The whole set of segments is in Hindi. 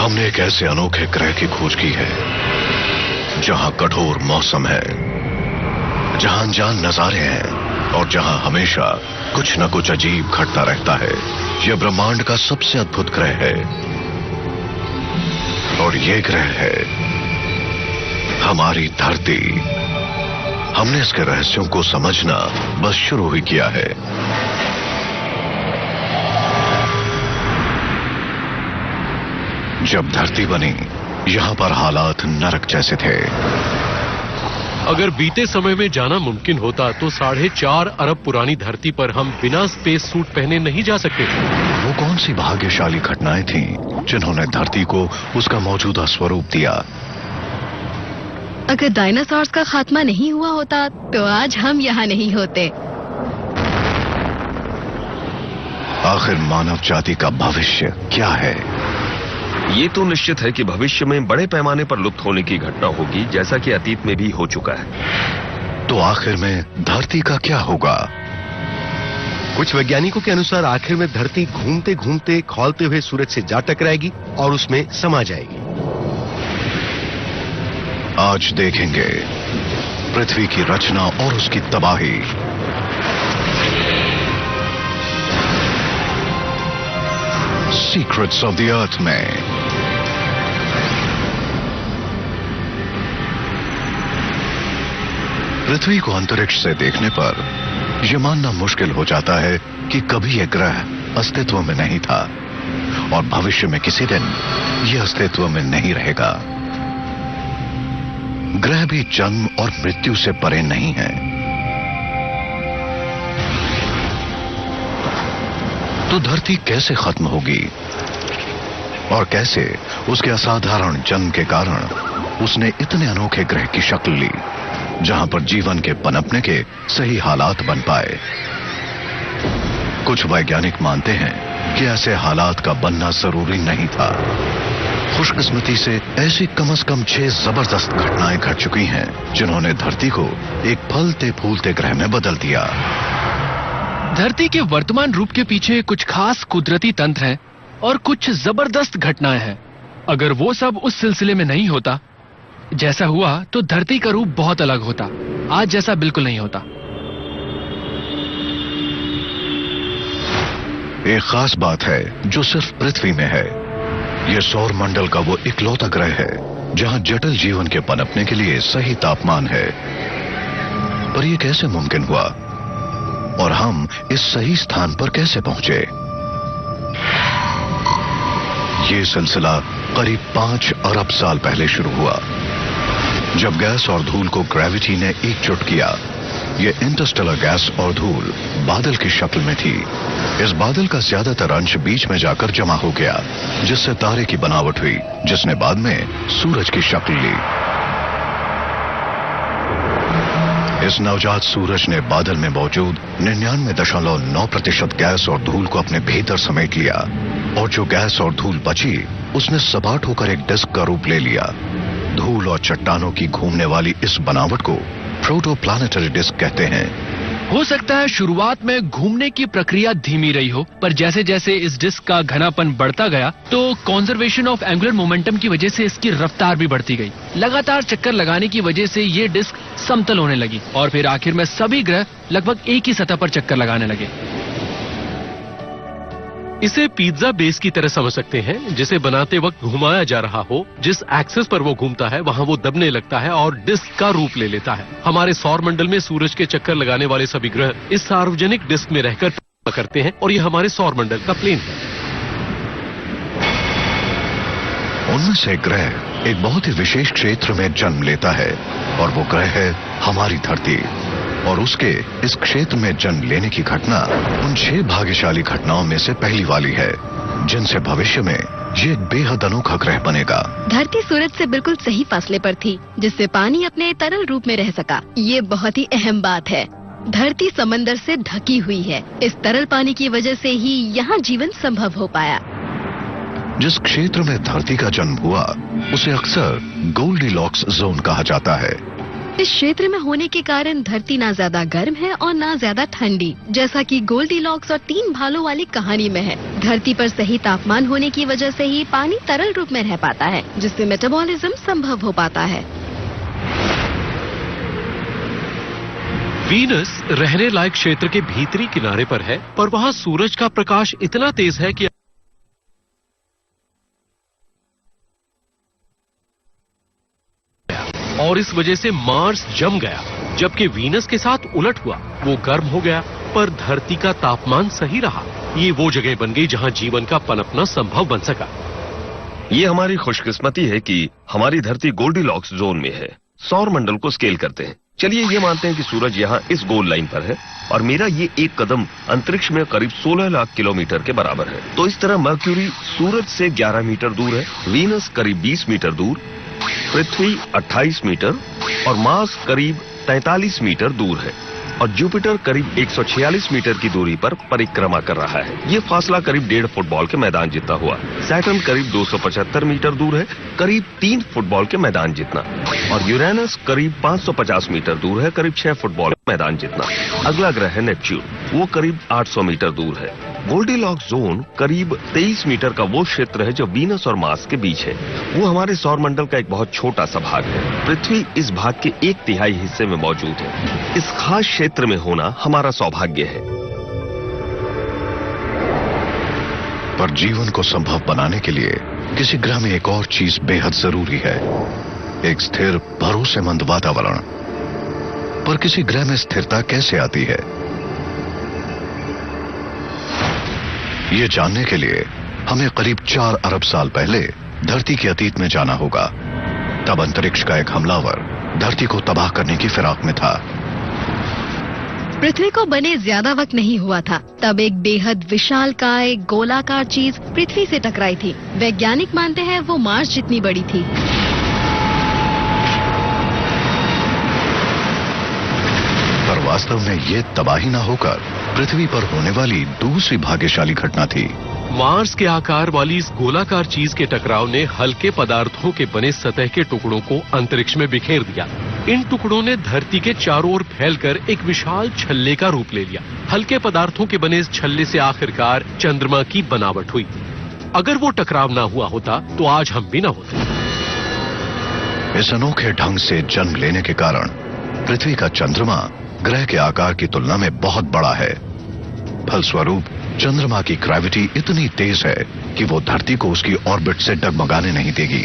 हमने एक ऐसे अनोखे ग्रह की खोज की है जहां कठोर मौसम है, जहां अनजान नजारे हैं और जहां हमेशा कुछ न कुछ अजीब घटता रहता है। यह ब्रह्मांड का सबसे अद्भुत ग्रह है और यह ग्रह है हमारी धरती। हमने इसके रहस्यों को समझना बस शुरू ही किया है। जब धरती बनी, यहां पर हालात नरक जैसे थे। अगर बीते समय में जाना मुमकिन होता तो 4.5 अरब पुरानी धरती पर हम बिना स्पेस सूट पहने नहीं जा सकते थे। वो कौन सी भाग्यशाली घटनाएं थीं जिन्होंने धरती को उसका मौजूदा स्वरूप दिया? अगर डायनासोर्स का खात्मा नहीं हुआ होता तो आज हम यहाँ नहीं होते। आखिर मानव जाति का भविष्य क्या है? ये तो निश्चित है कि भविष्य में बड़े पैमाने पर लुप्त होने की घटना होगी, जैसा कि अतीत में भी हो चुका है। तो आखिर में धरती का क्या होगा? कुछ वैज्ञानिकों के अनुसार आखिर में धरती घूमते घूमते खौलते हुए सूरज से जा टकराएगी और उसमें समा जाएगी। आज देखेंगे पृथ्वी की रचना और उसकी तबाही। सीक्रेट्स ऑफ द अर्थ में पृथ्वी को अंतरिक्ष से देखने पर यह मानना मुश्किल हो जाता है कि कभी यह ग्रह अस्तित्व में नहीं था और भविष्य में किसी दिन यह अस्तित्व में नहीं रहेगा। ग्रह भी जन्म और मृत्यु से परे नहीं है। तो धरती कैसे खत्म होगी और कैसे उसके असाधारण जन्म के कारण उसने इतने अनोखे ग्रह की शक्ल ली जहां पर जीवन के पनपने के सही हालात बन पाए। कुछ वैज्ञानिक मानते हैं कि ऐसे हालात का बनना जरूरी नहीं था। खुशकिस्मती से ऐसी कम से कम 6 जबरदस्त घटनाएं घट चुकी हैं जिन्होंने धरती को एक फलते फूलते ग्रह में बदल दिया। धरती के वर्तमान रूप के पीछे कुछ खास कुदरती तंत्र हैं और कुछ जबरदस्त घटनाएं हैं। अगर वो सब उस सिलसिले में नहीं होता जैसा हुआ तो धरती का रूप बहुत अलग होता। आज जैसा बिल्कुल नहीं होता। एक खास बात है जो सिर्फ पृथ्वी में है। यह सौर मंडल का वो इकलौता ग्रह है जहां जटिल जीवन के पनपने के लिए सही तापमान है। पर यह कैसे मुमकिन हुआ और हम इस सही स्थान पर कैसे पहुंचे? यह सिलसिला करीब 5 अरब साल पहले शुरू हुआ जब गैस और धूल को ग्रेविटी ने एकजुट किया। यह इंटरस्टेलर गैस और धूल बादल की शक्ल में थी। इस बादल का ज्यादातर अंश बीच में जाकर जमा हो गया जिससे तारे की बनावट हुई जिसने बाद में सूरज की शक्ल ली। इस नवजात सूरज ने बादल में मौजूद 99.9% गैस और धूल को अपने भीतर समेट लिया और जो गैस और धूल बची उसने सपाट होकर एक डिस्क का रूप ले लिया। धूल और चट्टानों की घूमने वाली इस बनावट को प्रोटोप्लैनेटरी डिस्क कहते हैं। हो सकता है शुरुआत में घूमने की प्रक्रिया धीमी रही हो, पर जैसे जैसे इस डिस्क का घनापन बढ़ता गया तो कंजर्वेशन ऑफ एंगुलर मोमेंटम की वजह से इसकी रफ्तार भी बढ़ती गई। लगातार चक्कर लगाने की वजह से ये डिस्क समतल होने लगी और फिर आखिर में सभी ग्रह लगभग एक ही सतह पर चक्कर लगाने लगे। इसे पिज्जा बेस की तरह समझ सकते हैं, जिसे बनाते वक्त घुमाया जा रहा हो। जिस एक्सेस पर वो घूमता है वहां वो दबने लगता है और डिस्क का रूप ले लेता है। हमारे सौर मंडल में सूरज के चक्कर लगाने वाले सभी ग्रह इस सार्वजनिक डिस्क में रहकर करते हैं और ये हमारे सौर मंडल का प्लेन है। उनमें से ग्रह एक बहुत ही विशेष क्षेत्र में जन्म लेता है और वो ग्रह है हमारी धरती। और उसके इस क्षेत्र में जन्म लेने की घटना उन 6 भाग्यशाली घटनाओं में से पहली वाली है जिनसे भविष्य में ये एक बेहद अनोखा ग्रह बनेगा। धरती सूरज से बिल्कुल सही फासले पर थी जिससे पानी अपने तरल रूप में रह सका। ये बहुत ही अहम बात है। धरती समंदर से ढकी हुई है। इस तरल पानी की वजह से ही यहाँ जीवन संभव हो पाया। जिस क्षेत्र में धरती का जन्म हुआ उसे अक्सर गोल्डीलॉक्स जोन कहा जाता है। इस क्षेत्र में होने के कारण धरती ना ज्यादा गर्म है और ना ज्यादा ठंडी, जैसा कि गोल्डीलॉक्स और 3 भालों वाली कहानी में है। धरती पर सही तापमान होने की वजह से ही पानी तरल रूप में रह पाता है, जिससे मेटाबॉलिज्म संभव हो पाता है। वीनस रहने लायक क्षेत्र के भीतरी किनारे पर है, पर वहाँ सूरज का प्रकाश इतना तेज है कि और इस वजह से मार्स जम गया, जबकि वीनस के साथ उलट हुआ, वो गर्म हो गया, पर धरती का तापमान सही रहा। ये वो जगह बन गई जहां जीवन का पनपना संभव बन सका। ये हमारी खुशकिस्मती है कि हमारी धरती गोल्डीलॉक्स जोन में है। सौर मंडल को स्केल करते हैं। चलिए ये मानते हैं कि सूरज यहाँ इस गोल लाइन पर है और मेरा ये एक कदम अंतरिक्ष में करीब 16 लाख किलोमीटर के बराबर है। तो इस तरह मर्क्यूरी सूरज से 11 मीटर दूर है, वीनस करीब 20 मीटर दूर, पृथ्वी 28 मीटर और मार्स करीब 43 मीटर दूर है और जुपिटर करीब 146 मीटर की दूरी पर परिक्रमा कर रहा है। ये फासला करीब 1.5 फुटबॉल के मैदान जितना हुआ। सैटर्न करीब 275 मीटर दूर है, करीब 3 फुटबॉल के मैदान जितना, और यूरेनस करीब 550 मीटर दूर है, करीब 6 फुटबॉल के मैदान जितना। अगला ग्रह है नेपच्यून, वो करीब 800 मीटर दूर है। गोल्डीलॉक्स जोन करीब 23 मीटर का वो क्षेत्र है जो वीनस और मार्स के बीच है। वो हमारे सौर मंडल का एक बहुत छोटा सा भाग है। पृथ्वी इस भाग के 1/3 हिस्से में मौजूद है। इस खास क्षेत्र में होना हमारा सौभाग्य है। पर जीवन को संभव बनाने के लिए किसी ग्रह में एक और चीज बेहद जरूरी है, एक स्थिर भरोसेमंद वातावरण। पर किसी ग्रह में स्थिरता कैसे आती है, ये जानने के लिए हमें करीब 4 अरब साल पहले धरती के अतीत में जाना होगा। तब अंतरिक्ष का एक हमलावर धरती को तबाह करने की फिराक में था। पृथ्वी को बने ज्यादा वक्त नहीं हुआ था, तब एक बेहद विशालकाय गोलाकार चीज पृथ्वी से टकराई थी। वैज्ञानिक मानते हैं वो मार्स जितनी बड़ी थी। पर वास्तव में ये तबाही न होकर पृथ्वी पर होने वाली दूसरी भाग्यशाली घटना थी। मार्स के आकार वाली इस गोलाकार चीज के टकराव ने हल्के पदार्थों के बने सतह के टुकड़ों को अंतरिक्ष में बिखेर दिया। इन टुकड़ों ने धरती के चारों ओर फैलकर एक विशाल छल्ले का रूप ले लिया। हल्के पदार्थों के बने इस छल्ले से आखिरकार चंद्रमा की बनावट हुई। अगर वो टकराव ना हुआ होता तो आज हम भी ना होते। इस अनोखे ढंग से जन्म लेने के कारण पृथ्वी का चंद्रमा ग्रह के आकार की तुलना में बहुत बड़ा है। फलस्वरूप चंद्रमा की ग्रेविटी इतनी तेज है कि वो धरती को उसकी ऑर्बिट से डगमगाने नहीं देगी।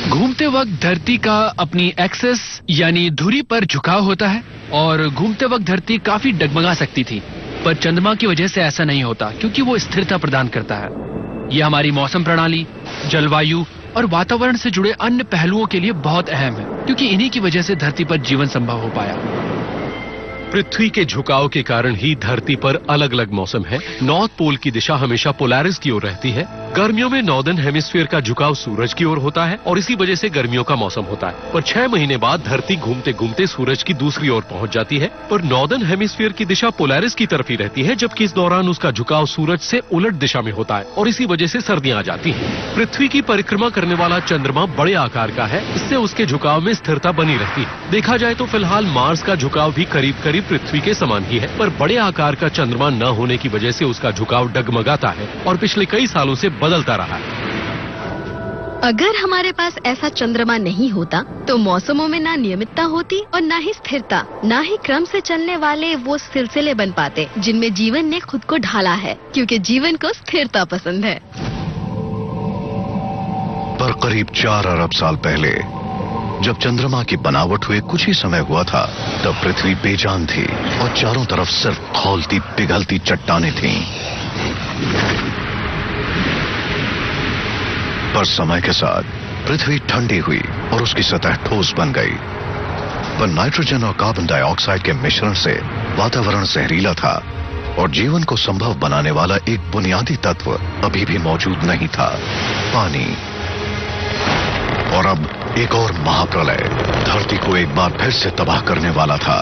घूमते वक्त धरती का अपनी एक्सेस यानी धुरी पर झुकाव होता है और घूमते वक्त धरती काफी डगमगा सकती थी, पर चंद्रमा की वजह से ऐसा नहीं होता क्योंकि वो स्थिरता प्रदान करता है। ये हमारी मौसम प्रणाली, जलवायु और वातावरण से जुड़े अन्य पहलुओं के लिए बहुत अहम है, क्योंकि इन्हीं की वजह से धरती पर जीवन संभव हो पाया। पृथ्वी के झुकाव के कारण ही धरती पर अलग अलग मौसम है। नॉर्थ पोल की दिशा हमेशा पोलैरिस की ओर रहती है। गर्मियों में नॉर्दर्न हेमिस्फीयर का झुकाव सूरज की ओर होता है और इसी वजह से गर्मियों का मौसम होता है। पर 6 महीने बाद धरती घूमते घूमते सूरज की दूसरी ओर पहुंच जाती है। पर नॉर्दर्न हेमिस्फीयर की दिशा पोलैरिस की तरफ ही रहती है, जबकि इस दौरान उसका झुकाव सूरज से उलट दिशा में होता है और इसी वजह से सर्दियां आ जाती हैं। पृथ्वी की परिक्रमा करने वाला चंद्रमा बड़े आकार का है, इससे उसके झुकाव में स्थिरता बनी रहती है। देखा जाए तो फिलहाल मार्स का झुकाव भी करीब करीब पृथ्वी के समान ही है, पर बड़े आकार का चंद्रमा न होने की वजह से उसका झुकाव डगमगाता है और पिछले कई सालों से बदलता रहा है। अगर हमारे पास ऐसा चंद्रमा नहीं होता तो मौसमों में ना नियमितता होती और ना ही स्थिरता, ना ही क्रम से चलने वाले वो सिलसिले बन पाते जिनमें जीवन ने खुद को ढाला है, क्योंकि जीवन को स्थिरता पसंद है। पर करीब 4 अरब साल पहले जब चंद्रमा की बनावट हुए कुछ ही समय हुआ था, तब पृथ्वी बेजान थी और चारों तरफ सिर्फ खौलती पिघलती चट्टानें थीं। पर समय के साथ पृथ्वी ठंडी हुई और उसकी सतह ठोस बन गई। पर नाइट्रोजन और कार्बन डाइऑक्साइड के मिश्रण से वातावरण जहरीला था और जीवन को संभव बनाने वाला एक बुनियादी तत्व अभी भी मौजूद नहीं था, पानी। और अब एक और महाप्रलय धरती को एक बार फिर से तबाह करने वाला था।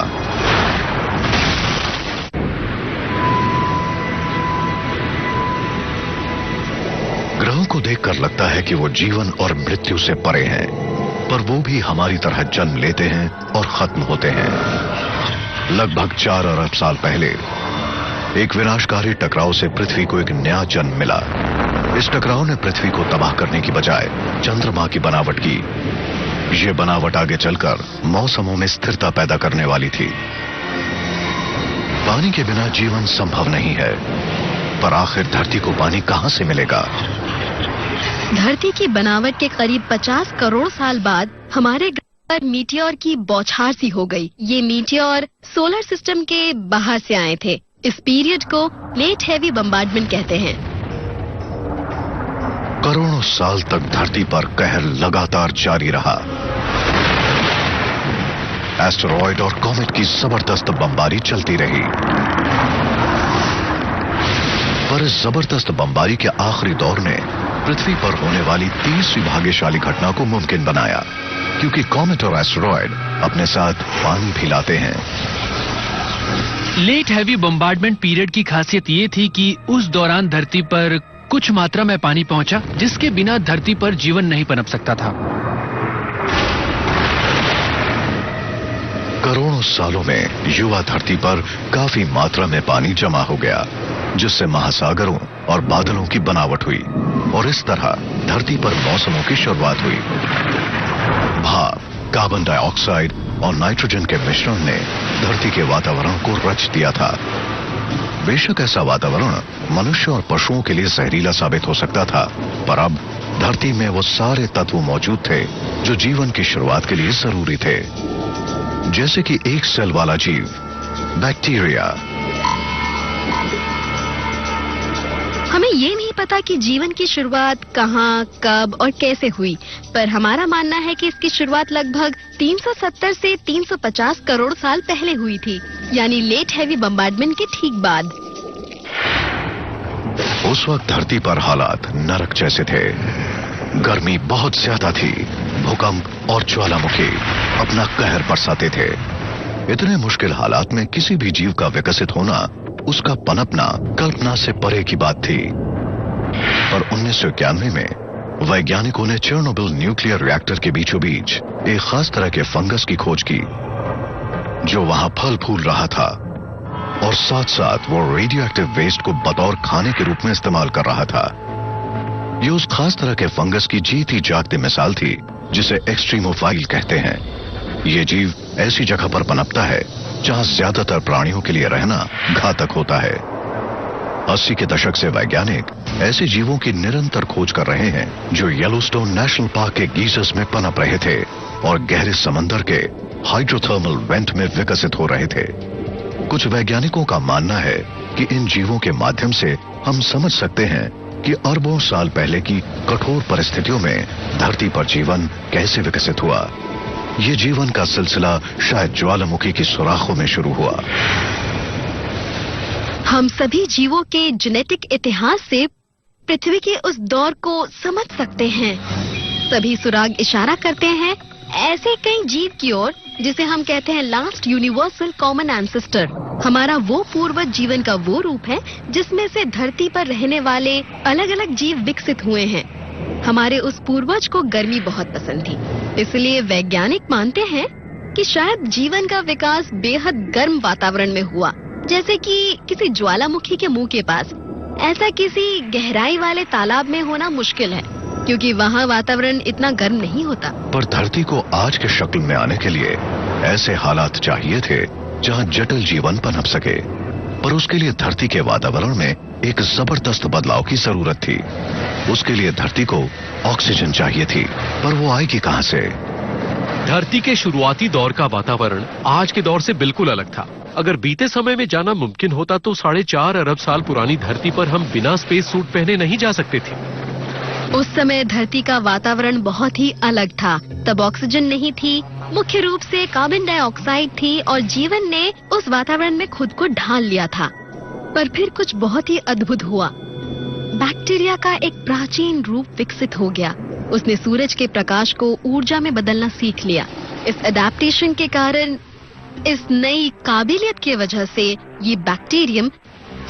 ग्रहों को देखकर लगता है कि वो जीवन और मृत्यु से परे हैं, पर वो भी हमारी तरह जन्म लेते हैं और खत्म होते हैं। लगभग 4 अरब साल पहले एक विनाशकारी टकराव से पृथ्वी को एक नया जन्म मिला। इस टकराव ने पृथ्वी को तबाह करने की बजाय चंद्रमा की बनावट की। ये बनावट आगे चलकर मौसमों में स्थिरता पैदा करने वाली थी। पानी के बिना जीवन संभव नहीं है, पर आखिर धरती को पानी कहां से मिलेगा? धरती की बनावट के करीब 50 करोड़ साल बाद हमारे ग्रह पर मीटियोर की बौछार सी हो गई। ये मीटियोर सोलर सिस्टम के बाहर से आए थे। इस पीरियड को लेट हेवी बम्बार्डमेंट कहते हैं। करोड़ों साल तक धरती पर कहर लगातार जारी रहा। एस्टेरॉयड और कॉमेट की जबरदस्त बमबारी चलती रही, पर इस जबरदस्त बमबारी के आखिरी दौर ने पृथ्वी पर होने वाली 30वीं भाग्यशाली घटना को मुमकिन बनाया, क्योंकि कॉमेट और एस्टेरॉयड अपने साथ पानी भी लाते हैं। लेट हैवी बम्बार्डमेंट पीरियड की खासियत ये थी कि उस दौरान धरती पर कुछ मात्रा में पानी पहुंचा, जिसके बिना धरती पर जीवन नहीं पनप सकता था। करोड़ों सालों में युवा धरती पर काफी मात्रा में पानी जमा हो गया, जिससे महासागरों और बादलों की बनावट हुई और इस तरह धरती पर मौसमों की शुरुआत हुई। भाप, कार्बन डाइऑक्साइड और नाइट्रोजन के मिश्रण ने धरती के वातावरण को रच दिया था। बेशक ऐसा वातावरण मनुष्य और पशुओं के लिए जहरीला साबित हो सकता था, पर अब धरती में वो सारे तत्व मौजूद थे जो जीवन की शुरुआत के लिए जरूरी थे, जैसे कि एक सेल वाला जीव, बैक्टीरिया। हमें ये नहीं पता कि जीवन की शुरुआत कहाँ, कब और कैसे हुई, पर हमारा मानना है कि इसकी शुरुआत लगभग 370 से 350 करोड़ साल पहले हुई थी, यानी लेट हैवी बम्बार्डमेंट के ठीक बाद। उस वक्त धरती पर हालात नरक जैसे थे। गर्मी बहुत ज्यादा थी, भूकंप और ज्वालामुखी अपना कहर बरसाते थे। इतने मुश्किल हालात में किसी भी जीव का विकसित होना, उसका पनपना कल्पना से परे की बात थी। पर 1991 में वैज्ञानिकों ने चेर्नोबिल न्यूक्लियर रिएक्टर के बीचों बीच एक खास तरह के फंगस की खोज की, जो वहां फल फूल रहा था और साथ साथ वो रेडियो एक्टिव वेस्ट को बतौर खाने के रूप में इस्तेमाल कर रहा था। ये उस खास तरह के फंगस की जीती जागती मिसाल थी जिसे एक्सट्रीमोफाइल कहते हैं। ये जीव ऐसी जगह पर पनपता है जहां ज्यादातर प्राणियों के लिए रहना घातक होता है। 80 के दशक से वैज्ञानिक ऐसे जीवों की निरंतर खोज कर रहे हैं जो येलोस्टोन नेशनल पार्क के गीजर्स में पनप रहे थे और गहरे समंदर के हाइड्रोथर्मल वेंट में विकसित हो रहे थे। कुछ वैज्ञानिकों का मानना है कि इन जीवों के माध्यम से हम समझ सकते हैं कि अरबों साल पहले की कठोर परिस्थितियों में धरती पर जीवन कैसे विकसित हुआ। ये जीवन का सिलसिला शायद ज्वालामुखी की सुराखों में शुरू हुआ। हम सभी जीवों के जेनेटिक इतिहास से पृथ्वी के उस दौर को समझ सकते हैं। सभी सुराग इशारा करते हैं ऐसे कई जीव की ओर जिसे हम कहते हैं लास्ट यूनिवर्सल कॉमन एंसेस्टर। हमारा वो पूर्वज जीवन का वो रूप है जिसमें से धरती पर रहने वाले अलग अलग जीव विकसित हुए हैं। हमारे उस पूर्वज को गर्मी बहुत पसंद थी, इसलिए वैज्ञानिक मानते हैं कि शायद जीवन का विकास बेहद गर्म वातावरण में हुआ, जैसे कि किसी ज्वालामुखी के मुंह के पास। ऐसा किसी गहराई वाले तालाब में होना मुश्किल है, क्योंकि वहाँ वातावरण इतना गर्म नहीं होता। पर धरती को आज के शक्ल में आने के लिए ऐसे हालात चाहिए थे जहाँ जटिल जीवन पनप सके, पर उसके लिए धरती के वातावरण में एक जबरदस्त बदलाव की जरूरत थी। उसके लिए धरती को ऑक्सीजन चाहिए थी, पर वो आएगी कहाँ से? धरती के शुरुआती दौर का वातावरण आज के दौर से बिल्कुल अलग था। अगर बीते समय में जाना मुमकिन होता तो 4.5 अरब साल पुरानी धरती पर हम बिना स्पेस सूट पहने नहीं जा सकते थे। उस समय धरती का वातावरण बहुत ही अलग था। तब ऑक्सीजन नहीं थी, मुख्य रूप से कार्बन डाइऑक्साइड थी और जीवन ने उस वातावरण में खुद को ढाल लिया था। पर फिर कुछ बहुत ही अद्भुत हुआ। बैक्टीरिया का एक प्राचीन रूप विकसित हो गया। उसने सूरज के प्रकाश को ऊर्जा में बदलना सीख लिया। इस अडेप्टेशन के कारण, इस नई काबिलियत की वजह से ये बैक्टीरियम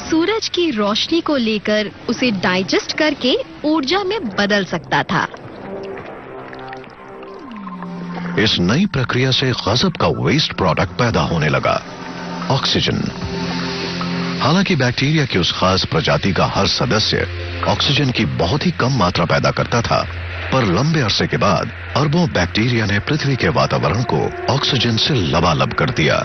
सूरज की रोशनी को लेकर उसे डाइजेस्ट करके ऊर्जा में बदल सकता था। इस नई प्रक्रिया से गजब का वेस्ट प्रोडक्ट पैदा होने लगा, ऑक्सीजन। हालांकि बैक्टीरिया की उस खास प्रजाति का हर सदस्य ऑक्सीजन की बहुत ही कम मात्रा पैदा करता था, पर लंबे अरसे के बाद अरबों बैक्टीरिया ने पृथ्वी के वातावरण को ऑक्सीजन से लबालब कर दिया।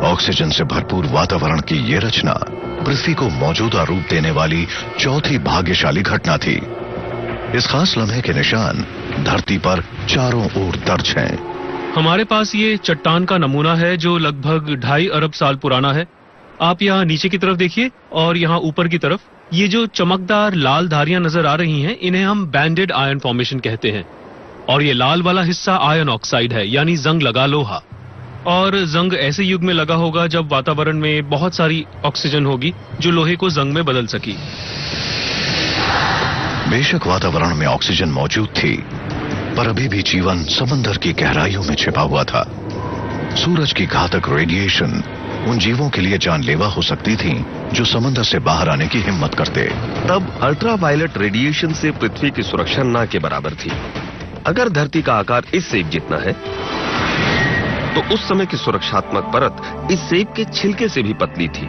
ऑक्सीजन से भरपूर वातावरण की ये रचना पृथ्वी को मौजूदा रूप देने वाली चौथी भाग्यशाली घटना थी। इस खास लम्हे के निशान धरती पर चारों ओर दर्ज हैं। हमारे पास ये चट्टान का नमूना है जो लगभग 2.5 अरब साल पुराना है। आप यहाँ नीचे की तरफ देखिए और यहाँ ऊपर की तरफ ये जो चमकदार लाल धारियां नजर आ रही हैं, इन्हें हम बैंडेड आयन फॉर्मेशन कहते हैं। और ये लाल वाला हिस्सा आयन ऑक्साइड है, यानी जंग लगा लोहा। और जंग ऐसे युग में लगा होगा जब वातावरण में बहुत सारी ऑक्सीजन होगी जो लोहे को जंग में बदल सकी। बेशक वातावरण में ऑक्सीजन मौजूद थी, पर अभी भी जीवन समंदर की गहराइयों में छिपा हुआ था। सूरज की घातक रेडिएशन उन जीवों के लिए जानलेवा हो सकती थी जो समंदर से बाहर आने की हिम्मत करते। तब अल्ट्रावायलेट रेडिएशन से पृथ्वी की सुरक्षा ना के बराबर थी। अगर धरती का आकार इस सेब जितना है तो उस समय की सुरक्षात्मक परत इस सेब के छिलके से भी पतली थी।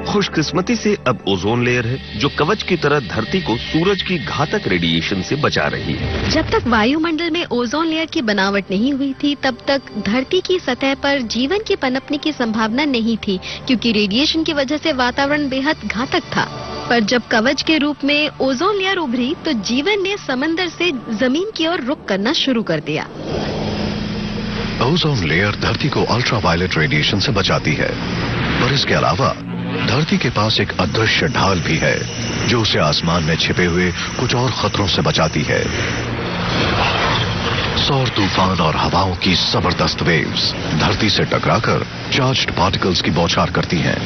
खुशकिस्मती से अब ओजोन लेयर है जो कवच की तरह धरती को सूरज की घातक रेडिएशन से बचा रही है। जब तक वायुमंडल में ओजोन लेयर की बनावट नहीं हुई थी, तब तक धरती की सतह पर जीवन की पनपने की संभावना नहीं थी, क्योंकि रेडिएशन की वजह से वातावरण बेहद घातक था। पर जब कवच के रूप में ओजोन लेयर उभरी तो जीवन ने समंदर से जमीन की ओर रुख करना शुरू कर दिया। ओजोन लेयर धरती को अल्ट्रावायलेट रेडिएशन से बचाती है, पर इसके अलावा धरती के पास एक अदृश्य ढाल भी है जो उसे आसमान में छिपे हुए कुछ और खतरों से बचाती है। सौर तूफान और हवाओं की जबरदस्त वेव्स धरती से टकराकर चार्ज्ड पार्टिकल्स की बौछार करती हैं।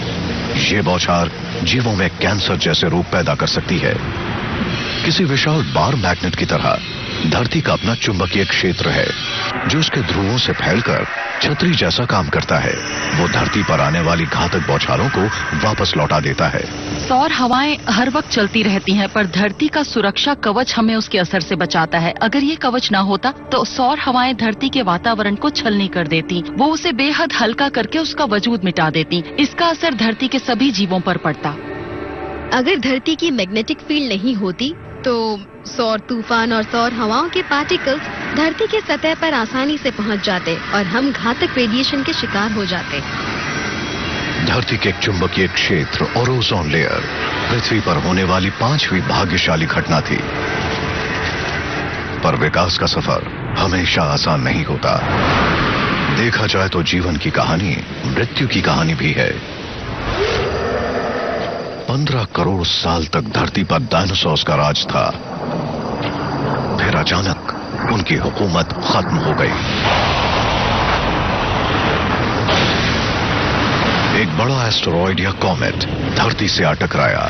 ये बौछार जीवों में कैंसर जैसे रोग पैदा कर सकती है। किसी विशाल बार मैग्नेट की तरह धरती का अपना चुंबकीय क्षेत्र है जो उसके ध्रुवों से फैलकर छतरी जैसा काम करता है। वो धरती पर आने वाली घातक बौछारों को वापस लौटा देता है। सौर हवाएं हर वक्त चलती रहती हैं, पर धरती का सुरक्षा कवच हमें उसके असर से बचाता है। अगर ये कवच ना होता तो सौर हवाएं धरती के वातावरण को छलनी कर देती। वो उसे बेहद हल्का करके उसका वजूद मिटा देती। इसका असर धरती के सभी जीवों पर पड़ता। अगर धरती की मैग्नेटिक फील्ड नहीं होती तो सौर तूफान और सौर हवाओं के पार्टिकल्स धरती के सतह पर आसानी से पहुंच जाते और हम घातक रेडिएशन के शिकार हो जाते। धरती के चुंबकीय क्षेत्र और ओजोन लेयर पृथ्वी पर होने वाली 5वीं भाग्यशाली घटना थी। पर विकास का सफर हमेशा आसान नहीं होता। देखा जाए तो जीवन की कहानी मृत्यु की कहानी भी है। 15 करोड़ साल तक धरती पर डायनासोर्स का राज था। फिर अचानक उनकी हुकूमत खत्म हो गई। एक बड़ा एस्टेरॉयड या कॉमेट धरती से आ टकराया।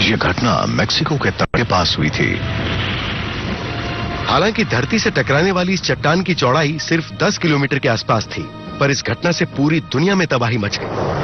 यह घटना मेक्सिको के तट के पास हुई थी। हालांकि धरती से टकराने वाली इस चट्टान की चौड़ाई सिर्फ 10 किलोमीटर के आसपास थी, पर इस घटना से पूरी दुनिया में तबाही मच गई।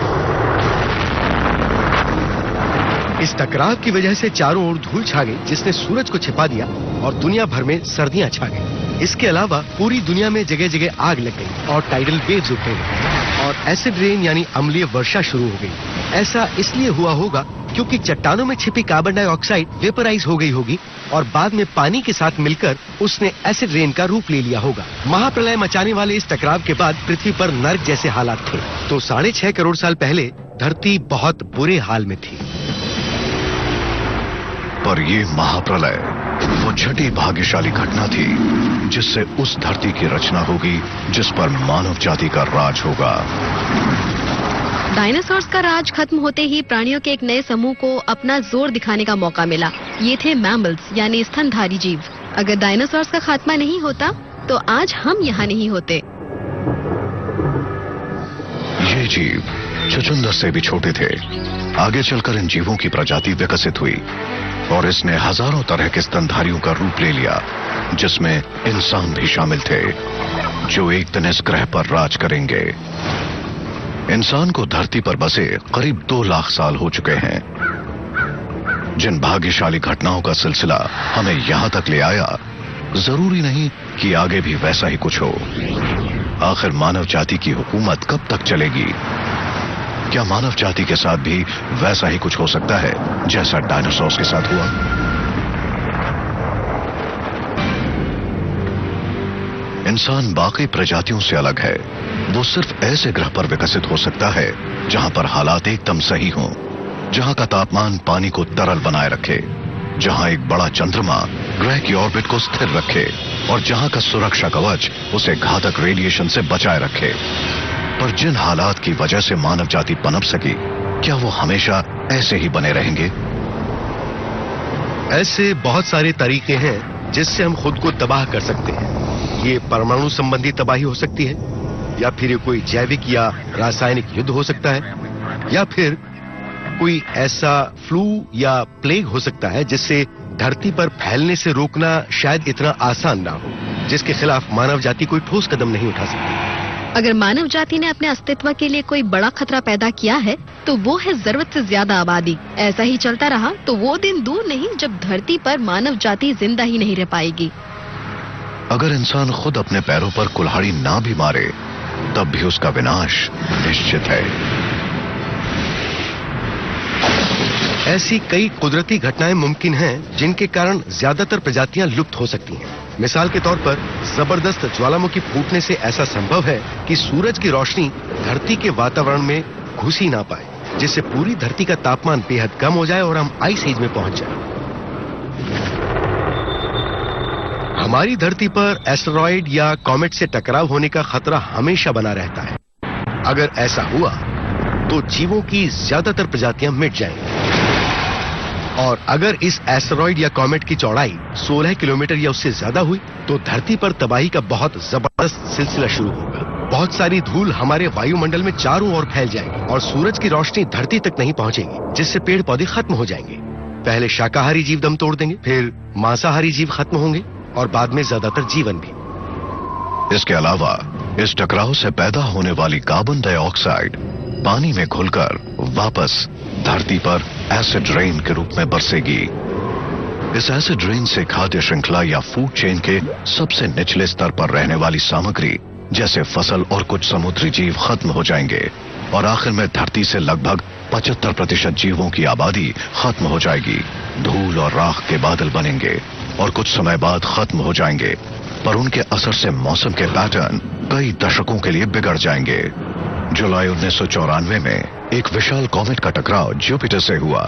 इस टकराव की वजह से चारों ओर धूल छा गई, जिसने सूरज को छिपा दिया और दुनिया भर में सर्दियां छा गई। इसके अलावा पूरी दुनिया में जगह जगह आग लग गई और टाइडल वेव्स उठने लगे और एसिड रेन यानी अम्लीय वर्षा शुरू हो गई। ऐसा इसलिए हुआ होगा क्योंकि चट्टानों में छिपी कार्बन डाइऑक्साइड वेपराइज हो गई होगी और बाद में पानी के साथ मिलकर उसने एसिड रेन का रूप ले लिया होगा। महाप्रलय मचाने वाले इस टकराव के बाद पृथ्वी पर नर्क जैसे हालात थे। तो 6.5 करोड़ साल पहले धरती बहुत बुरे हाल में थी। पर यह महाप्रलय वो छठी भाग्यशाली घटना थी जिससे उस धरती की रचना होगी जिस पर मानव जाति का राज होगा। डायनासोर्स का राज खत्म होते ही प्राणियों के एक नए समूह को अपना जोर दिखाने का मौका मिला। ये थे मैमल्स यानी स्तनधारी जीव। अगर डायनासोर्स का खात्मा नहीं होता तो आज हम यहाँ नहीं होते। ये जीव चुचुंदर से भी छोटे थे। आगे चलकर इन जीवों की प्रजाति विकसित हुई और इसने हजारों तरह के स्तनधारियों का रूप ले लिया, जिसमें इंसान भी शामिल थे जो एक दिन इस ग्रह पर राज करेंगे। इंसान को धरती पर बसे करीब 2 लाख साल हो चुके हैं। जिन भाग्यशाली घटनाओं का सिलसिला हमें यहां तक ले आया, जरूरी नहीं कि आगे भी वैसा ही कुछ हो। आखिर मानव जाति की हुकूमत कब तक चलेगी? क्या मानव जाति के साथ भी वैसा ही कुछ हो सकता है जैसा डायनासोर्स के साथ हुआ? इंसान बाकी प्रजातियों से अलग है। वो सिर्फ ऐसे ग्रह पर विकसित हो सकता है जहां पर हालात एकदम सही हों, जहां का तापमान पानी को तरल बनाए रखे, जहां एक बड़ा चंद्रमा ग्रह की ऑर्बिट को स्थिर रखे और जहां का सुरक्षा कवच उसे घातक रेडिएशन से बचाए रखे। पर जिन हालात की वजह से मानव जाति पनप सकी, क्या वो हमेशा ऐसे ही बने रहेंगे? ऐसे बहुत सारे तरीके हैं जिससे हम खुद को तबाह कर सकते हैं। ये परमाणु संबंधी तबाही हो सकती है, या फिर ये कोई जैविक या रासायनिक युद्ध हो सकता है, या फिर कोई ऐसा फ्लू या प्लेग हो सकता है जिससे धरती पर फैलने से रोकना शायद इतना आसान ना हो, जिसके खिलाफ मानव जाति कोई ठोस कदम नहीं उठा सकती। अगर मानव जाति ने अपने अस्तित्व के लिए कोई बड़ा खतरा पैदा किया है तो वो है जरूरत से ज्यादा आबादी। ऐसा ही चलता रहा तो वो दिन दूर नहीं जब धरती पर मानव जाति जिंदा ही नहीं रह पाएगी। अगर इंसान खुद अपने पैरों पर कुल्हाड़ी ना भी मारे तब भी उसका विनाश निश्चित है। ऐसी कई कुदरती घटनाएं मुमकिन हैं जिनके कारण ज्यादातर प्रजातियां लुप्त हो सकती हैं। मिसाल के तौर पर जबरदस्त ज्वालामुखी फूटने से ऐसा संभव है कि सूरज की रोशनी धरती के वातावरण में घुस ही ना पाए, जिससे पूरी धरती का तापमान बेहद कम हो जाए और हम आइस एज में पहुंच जाएं। हमारी धरती पर एस्टेरॉयड या कॉमेट से टकराव होने का खतरा हमेशा बना रहता है। अगर ऐसा हुआ तो जीवों की ज्यादातर प्रजातियां मिट जाएंगी। और अगर इस एस्टेरॉयड या कॉमेट की चौड़ाई 16 किलोमीटर या उससे ज्यादा हुई तो धरती पर तबाही का बहुत जबरदस्त सिलसिला शुरू होगा। बहुत सारी धूल हमारे वायुमंडल में चारों ओर फैल जाएगी और सूरज की रोशनी धरती तक नहीं पहुंचेगी, जिससे पेड़ पौधे खत्म हो जाएंगे। पहले शाकाहारी जीव दम तोड़ देंगे, फिर मांसाहारी जीव खत्म होंगे और बाद में ज्यादातर जीवन भी। इसके अलावा इस टकराव से पैदा होने वाली कार्बन डाइऑक्साइड पानी में घुलकर वापस धरती पर एसिड रेन के रूप में बरसेगी। इस एसिड रेन से खाद्य श्रृंखला या फूड चेन के सबसे निचले स्तर पर रहने वाली सामग्री जैसे फसल और कुछ समुद्री जीव खत्म हो जाएंगे और आखिर में धरती से लगभग 75% जीवों की आबादी खत्म हो जाएगी। धूल और राख के बादल बनेंगे और कुछ समय बाद खत्म हो जाएंगे, पर उनके असर से मौसम के पैटर्न कई दशकों के लिए बिगड़ जाएंगे। जुलाई 1994 में एक विशाल कॉमेट का टकराव जुपिटर से हुआ।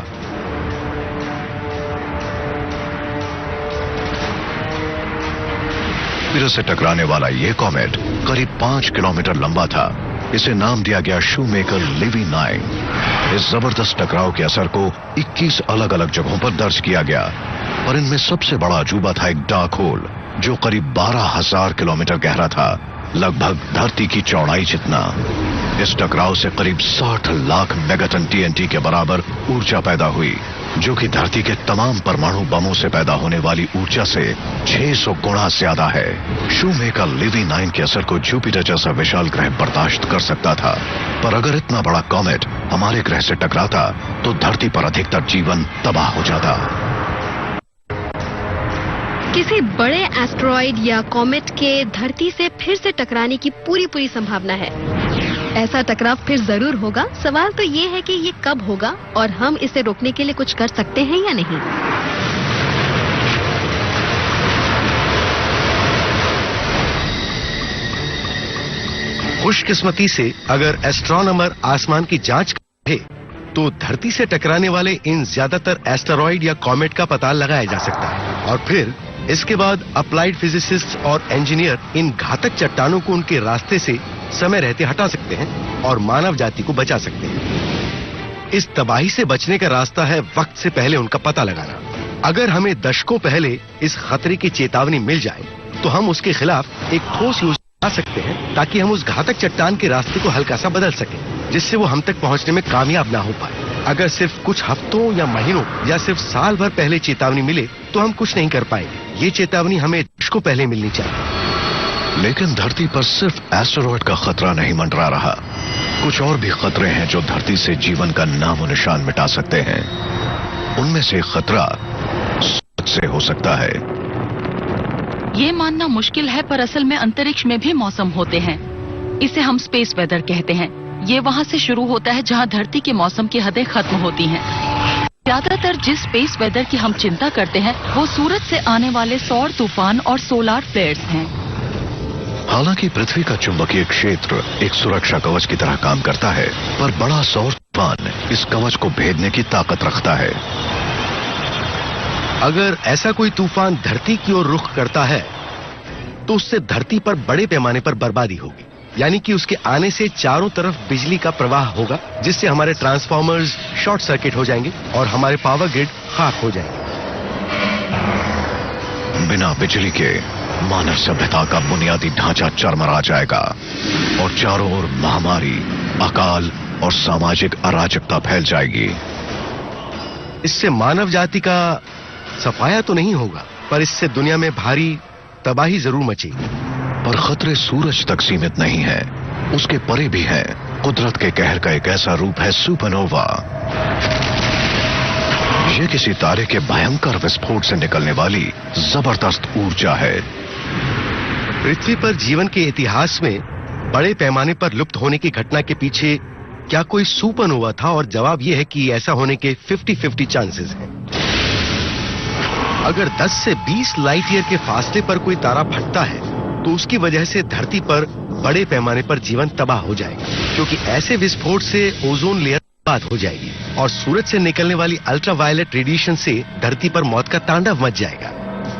जुपिटर से टकराने वाला यह कॉमेट करीब 5 किलोमीटर लंबा था। इसे नाम दिया गया शूमेकर लिवी 9। इस जबरदस्त टकराव के असर को 21 अलग अलग जगहों पर दर्ज किया गया, पर इनमें सबसे बड़ा अजूबा था एक डार्क होल जो करीब 12,000 किलोमीटर गहरा था, लगभग धरती की चौड़ाई जितना। इस टकराव से करीब 60 लाख मेगाटन टीएनटी के बराबर ऊर्जा पैदा हुई, जो कि धरती के तमाम परमाणु बमों से पैदा होने वाली ऊर्जा से 600 गुना ज्यादा है। शूमेकर लिवी 9 के असर को जुपिटर जैसा विशाल ग्रह बर्दाश्त कर सकता था, पर अगर इतना बड़ा कॉमेट हमारे ग्रह से टकराता तो धरती पर अधिकतर जीवन तबाह हो जाता। किसी बड़े एस्टेरॉयड या कॉमेट के धरती से फिर से टकराने की पूरी संभावना है। ऐसा टकराव फिर जरूर होगा। सवाल तो ये है कि ये कब होगा और हम इसे रोकने के लिए कुछ कर सकते हैं या नहीं। खुशकिस्मती से अगर एस्ट्रोनॉमर आसमान की जांच करे तो धरती से टकराने वाले इन ज्यादातर एस्टेरॉयड या कॉमेट का पता लगाया जा सकता है और फिर इसके बाद अप्लाइड फिजिसिस्ट और इंजीनियर इन घातक चट्टानों को उनके रास्ते से समय रहते हटा सकते हैं और मानव जाति को बचा सकते हैं। इस तबाही से बचने का रास्ता है वक्त से पहले उनका पता लगाना। अगर हमें दशकों पहले इस खतरे की चेतावनी मिल जाए तो हम उसके खिलाफ एक ठोस योजना बना सकते हैं ताकि हम उस घातक चट्टान के रास्ते को हल्का सा बदल सकें, जिससे वो हम तक पहुंचने में कामयाब ना हो पाए। अगर सिर्फ कुछ हफ्तों या महीनों या सिर्फ साल भर पहले चेतावनी मिले तो हम कुछ नहीं कर पाएंगे। ये चेतावनी हमें दशकों पहले मिलनी चाहिए। लेकिन धरती पर सिर्फ एस्टेरॉयड का खतरा नहीं मंडरा रहा। कुछ और भी खतरे हैं जो धरती से जीवन का नामो निशान मिटा सकते हैं। उनमें से खतरा सूरज से हो सकता है। ये मानना मुश्किल है पर असल में अंतरिक्ष में भी मौसम होते हैं। इसे हम स्पेस वेदर कहते हैं। ये वहाँ से शुरू होता है जहाँ धरती के मौसम की हदें खत्म होती हैं। ज्यादातर जिस स्पेस वेदर की हम चिंता करते हैं वो सूरज से आने वाले सौर तूफान और सोलार फ्लेयर्स हैं। हालांकि पृथ्वी का चुंबकीय क्षेत्र एक सुरक्षा कवच की तरह काम करता है, पर बड़ा सौर तूफान इस कवच को भेदने की ताकत रखता है। अगर ऐसा कोई तूफान धरती की ओर रुख करता है तो उससे धरती पर बड़े पैमाने पर बर्बादी होगी। यानी कि उसके आने से चारों तरफ बिजली का प्रवाह होगा, जिससे हमारे ट्रांसफॉर्मर्स शॉर्ट सर्किट हो जाएंगे और हमारे पावर ग्रिड खाक हो जाएंगे। बिना बिजली के मानव सभ्यता का बुनियादी ढांचा चरमरा जाएगा और चारों ओर महामारी, अकाल और सामाजिक अराजकता फैल जाएगी। इससे मानव जाति का सफाया तो नहीं होगा, पर इससे दुनिया में भारी तबाही जरूर मचेगी। पर खतरे सूरज तक सीमित नहीं है, उसके परे भी है। कुदरत के कहर का एक ऐसा रूप है सुपरनोवा। यह किसी तारे के भयंकर विस्फोट से निकलने वाली जबरदस्त ऊर्जा है। पृथ्वी पर जीवन के इतिहास में बड़े पैमाने पर लुप्त होने की घटना के पीछे क्या कोई सुपरनोवा था? और जवाब यह है कि ऐसा होने के 50-50 चांसेस हैं। अगर 10 से 20 लाइट ईयर के फासले पर कोई तारा फटता है तो उसकी वजह से धरती पर बड़े पैमाने पर जीवन तबाह हो जाएगा, क्योंकि ऐसे विस्फोट से ओजोन लेयर बर्बाद हो जाएगी और सूरज से निकलने वाली अल्ट्रावायलेट रेडिएशन से धरती पर मौत का तांडव मच जाएगा।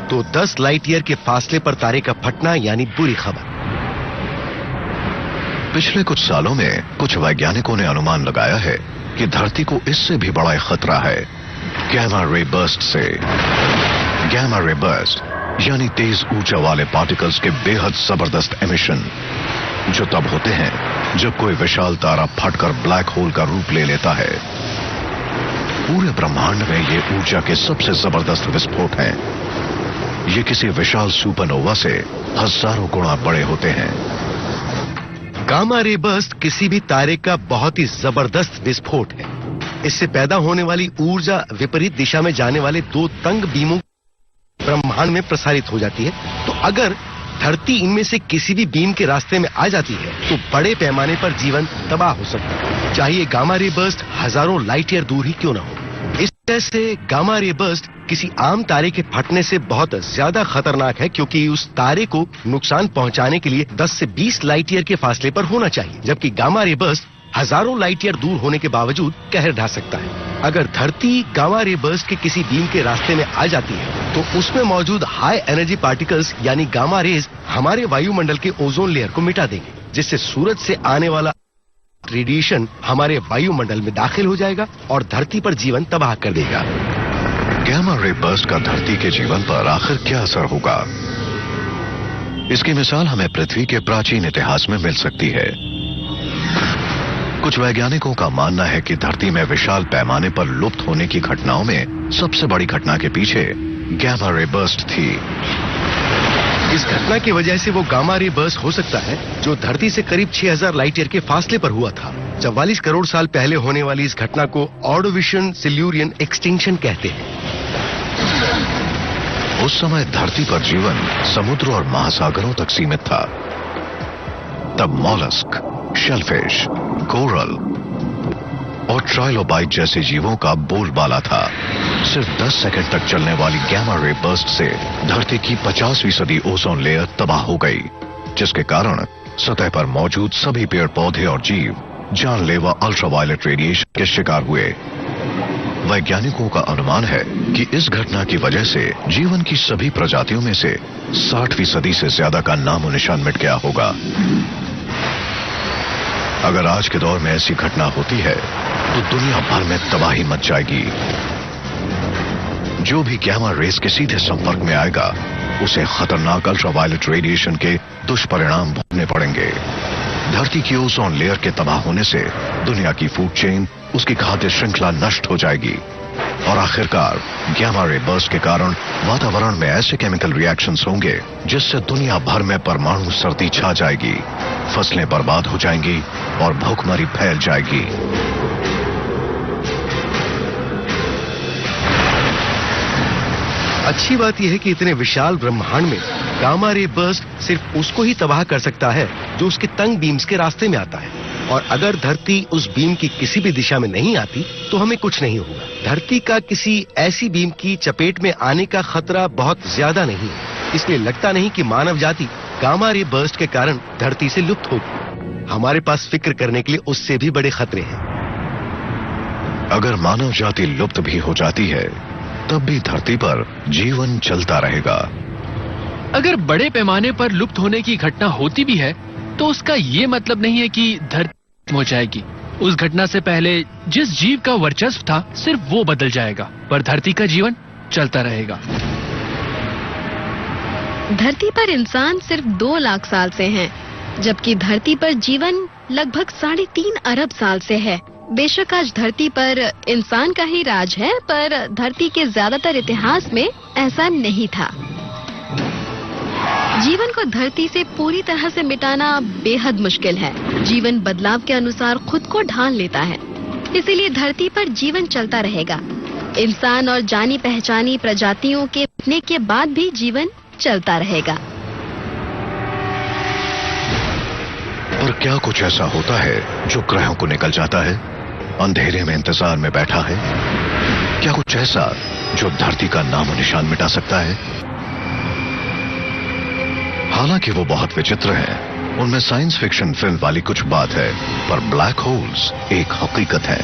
तो 10 लाइट ईयर के फासले पर तारे का फटना यानी बुरी खबर। पिछले कुछ सालों में कुछ वैज्ञानिकों ने अनुमान लगाया है कि धरती को इससे भी बड़ा खतरा है, गैमा रे बर्स्ट से। गैमा रे बर्स्ट यानी तेज ऊर्जा वाले पार्टिकल्स के बेहद जबरदस्त एमिशन, जो तब होते हैं जब कोई विशाल तारा फटकर ब्लैक होल का रूप ले लेता है। पूरे ब्रह्मांड में ये ऊर्जा के सबसे जबरदस्त विस्फोट हैं। ये किसी विशाल सुपरनोवा से हजारों गुना बड़े होते हैं। गामा रे बर्स्ट किसी भी तारे का बहुत ही जबरदस्त विस्फोट है। इससे पैदा होने वाली ऊर्जा विपरीत दिशा में जाने वाले 2 तंग बीमों ब्रह्मांड में प्रसारित हो जाती है। तो अगर धरती इनमें से किसी भी बीम के रास्ते में आ जाती है तो बड़े पैमाने पर जीवन तबाह हो सकता है, चाहे गामा रे बर्स्ट हजारों लाइट ईयर दूर ही क्यों ना हो। इस तरह से गामा रे बर्स्ट किसी आम तारे के फटने से बहुत ज्यादा खतरनाक है, क्योंकि उस तारे को नुकसान पहुंचाने के लिए 10 से 20 लाइट ईयर के फासले पर होना चाहिए, जबकि गामा रे बर्स्ट हजारों लाइट ईयर दूर होने के बावजूद कहर ढा सकता है। अगर धरती गामा रे बर्स्ट के किसी बीम के रास्ते में आ जाती है तो उसमें मौजूद हाई एनर्जी पार्टिकल्स यानी गामा रेज हमारे वायुमंडल के ओजोन लेयर को मिटा देंगे, जिससे सूरज से आने वाला रेडिएशन हमारे वायुमंडल में दाखिल हो जाएगा और धरती पर जीवन तबाह कर देगा। गैमा रे बर्स्ट का धरती के जीवन पर आखिर क्या असर होगा? इसकी मिसाल हमें पृथ्वी के प्राचीन इतिहास में मिल सकती है। कुछ वैज्ञानिकों का मानना है कि धरती में विशाल पैमाने पर लुप्त होने की घटनाओं में सबसे बड़ी घटना के पीछे गैमा रे बर्स्ट थी। इस घटना की वजह से वो गामा रे बर्स्ट हो सकता है जो धरती से करीब 6000 लाइट ईयर के फासले पर हुआ था। 44 करोड़ साल पहले होने वाली इस घटना को ऑर्डोविशियन सिल्यूरियन एक्सटिंक्शन कहते हैं। उस समय धरती पर जीवन समुद्र और महासागरों तक सीमित था। तब मॉलस्क, शेलफिश, कोरल और ट्राइलोबाइट जैसे जीवों का बोलबाला था। सिर्फ 10 सेकंड तक चलने वाली गैमा रे बर्स्ट से धरती की 50% ओजोन लेयर तबाह हो गई, जिसके कारण सतह पर मौजूद सभी पेड़ पौधे और जीव जानलेवा अल्ट्रावायलेट रेडिएशन के शिकार हुए। वैज्ञानिकों का अनुमान है कि इस घटना की वजह से जीवन की सभी प्रजातियों में से 60% से ज्यादा का नामो निशान मिट गया होगा। अगर आज के दौर में ऐसी घटना होती है तो दुनिया भर में तबाही मच जाएगी। जो भी गैमा रेस के सीधे संपर्क में आएगा उसे खतरनाक अल्ट्रावायलेट रेडिएशन के दुष्परिणाम भोगने पड़ेंगे। धरती की ओजोन लेयर के तबाह होने से दुनिया की फूड चेन, उसकी खाद्य श्रृंखला नष्ट हो जाएगी और आखिरकार गैमा रे बर्स्ट के कारण वातावरण में ऐसे केमिकल रिएक्शंस होंगे जिससे दुनिया भर में परमाणु सर्दी छा जाएगी, फसलें बर्बाद हो जाएंगी और भूखमरी फैल जाएगी। अच्छी बात यह है कि इतने विशाल ब्रह्मांड में गामा रे बर्स्ट सिर्फ उसको ही तबाह कर सकता है जो उसके तंग बीम्स के रास्ते में आता है, और अगर धरती उस बीम की किसी भी दिशा में नहीं आती तो हमें कुछ नहीं होगा। धरती का किसी ऐसी बीम की चपेट में आने का खतरा बहुत ज्यादा नहीं है, इसलिए लगता नहीं कि मानव जाति गामा रे बर्स्ट के कारण धरती से लुप्त होगी। हमारे पास फिक्र करने के लिए उससे भी बड़े खतरे हैं। अगर मानव जाति लुप्त भी हो जाती है तब भी धरती पर जीवन चलता रहेगा। अगर बड़े पैमाने पर लुप्त होने की घटना होती भी है तो उसका ये मतलब नहीं है कि धरती खत्म हो जाएगी। उस घटना से पहले जिस जीव का वर्चस्व था सिर्फ वो बदल जाएगा, पर धरती का जीवन चलता रहेगा। धरती पर इंसान सिर्फ 2 लाख साल से हैं, जबकि धरती पर जीवन लगभग 3.5 अरब साल से है। बेशक आज धरती पर इंसान का ही राज है, पर धरती के ज्यादातर इतिहास में ऐसा नहीं था। जीवन को धरती से पूरी तरह से मिटाना बेहद मुश्किल है। जीवन बदलाव के अनुसार खुद को ढाल लेता है, इसीलिए धरती पर जीवन चलता रहेगा। इंसान और जानी पहचानी प्रजातियों के मिटने के बाद भी जीवन चलता रहेगा। पर क्या कुछ ऐसा होता है जो ग्रहों को निकल जाता है, अंधेरे में इंतजार में बैठा है? क्या कुछ ऐसा जो धरती का नामो निशान मिटा सकता है? हालांकि वो बहुत विचित्र हैं, उनमें साइंस फिक्शन फिल्म वाली कुछ बात है, पर ब्लैक होल्स एक हकीकत है।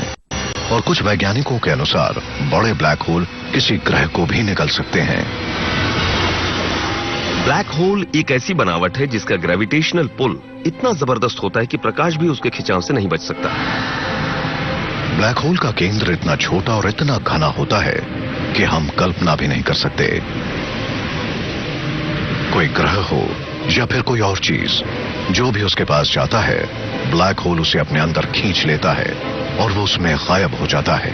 और कुछ वैज्ञानिकों के अनुसार बड़े ब्लैक होल किसी ग्रह को भी निकल सकते हैं। ब्लैक होल एक ऐसी बनावट है जिसका ग्रेविटेशनल पुल इतना जबरदस्त होता है कि प्रकाश भी उसके खिंचाव से नहीं बच सकता। ब्लैक होल का केंद्र इतना छोटा और इतना घना होता है कि हम कल्पना भी नहीं कर सकते। कोई ग्रह हो या फिर कोई और चीज, जो भी उसके पास जाता है, ब्लैक होल उसे अपने अंदर खींच लेता है और वो उसमें गायब हो जाता है।